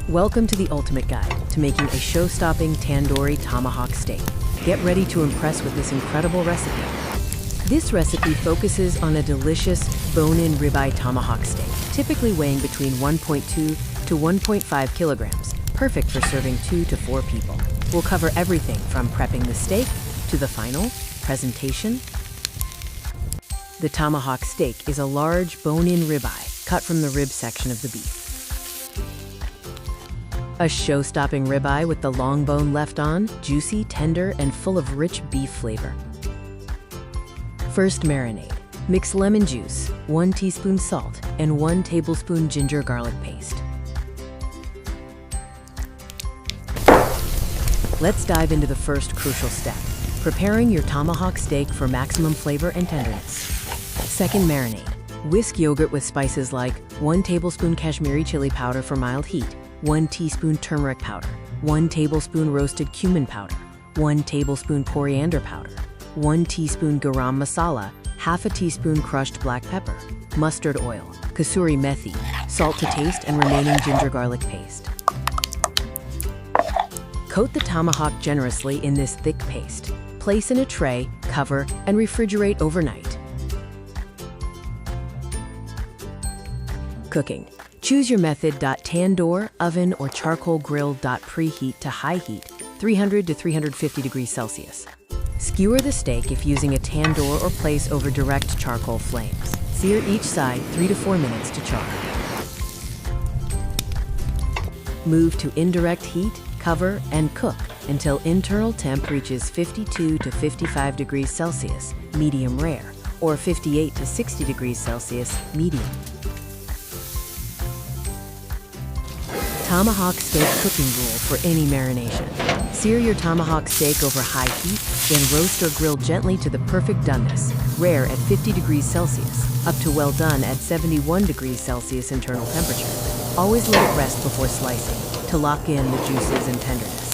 Welcome to the ultimate guide to making a show-stopping tandoori tomahawk steak. Get ready to impress with this incredible recipe. This recipe focuses on a delicious bone-in ribeye tomahawk steak, typically weighing between 1.2 to 1.5 kilograms, perfect for serving 2 to 4 people. We'll cover everything from prepping the steak to the final presentation. The tomahawk steak is a large bone-in ribeye cut from the rib section of the beef. A show-stopping ribeye with the long bone left on, juicy, tender, and full of rich beef flavor. First, marinade. Mix lemon juice, 1 teaspoon salt, and 1 tablespoon ginger garlic paste. Let's dive into the first crucial step, preparing your tomahawk steak for maximum flavor and tenderness. Second, marinade. Whisk yogurt with spices like 1 tablespoon Kashmiri chili powder for mild heat, 1 teaspoon turmeric powder, 1 tablespoon roasted cumin powder, 1 tablespoon coriander powder, 1 teaspoon garam masala, half a teaspoon crushed black pepper, mustard oil, kasuri methi, salt to taste, and remaining ginger garlic paste. Coat the tomahawk generously in this thick paste. Place in a tray, cover, and refrigerate overnight. Cooking. Choose your method. Tandoor, oven, or charcoal grill. Preheat to high heat, 300 to 350 degrees Celsius. Skewer the steak if using a tandoor or place over direct charcoal flames. Sear each side 3 to 4 minutes to char. Move to indirect heat, cover, and cook until internal temp reaches 52 to 55 degrees Celsius, medium rare, or 58 to 60 degrees Celsius, medium. Tomahawk steak cooking rule for any marination. Sear your tomahawk steak over high heat, then roast or grill gently to the perfect doneness, rare at 50 degrees Celsius, up to well done at 71 degrees Celsius internal temperature. Always let it rest before slicing to lock in the juices and tenderness.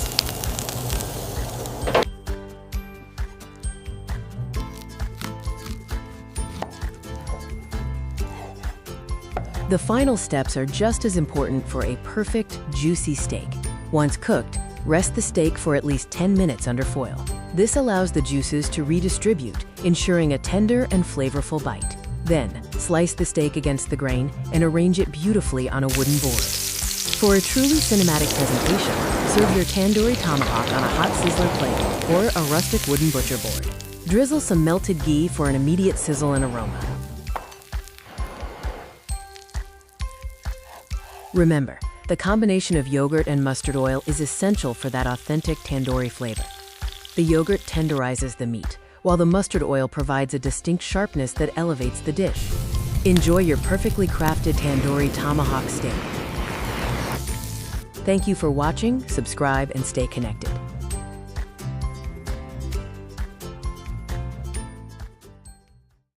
The final steps are just as important for a perfect, juicy steak. Once cooked, rest the steak for at least 10 minutes under foil. This allows the juices to redistribute, ensuring a tender and flavorful bite. Then, slice the steak against the grain and arrange it beautifully on a wooden board. For a truly cinematic presentation, serve your tandoori tomahawk on a hot sizzler plate or a rustic wooden butcher board. Drizzle some melted ghee for an immediate sizzle and aroma. Remember, the combination of yogurt and mustard oil is essential for that authentic tandoori flavor. The yogurt tenderizes the meat, while the mustard oil provides a distinct sharpness that elevates the dish. Enjoy your perfectly crafted tandoori tomahawk steak. Thank you for watching, subscribe, and stay connected.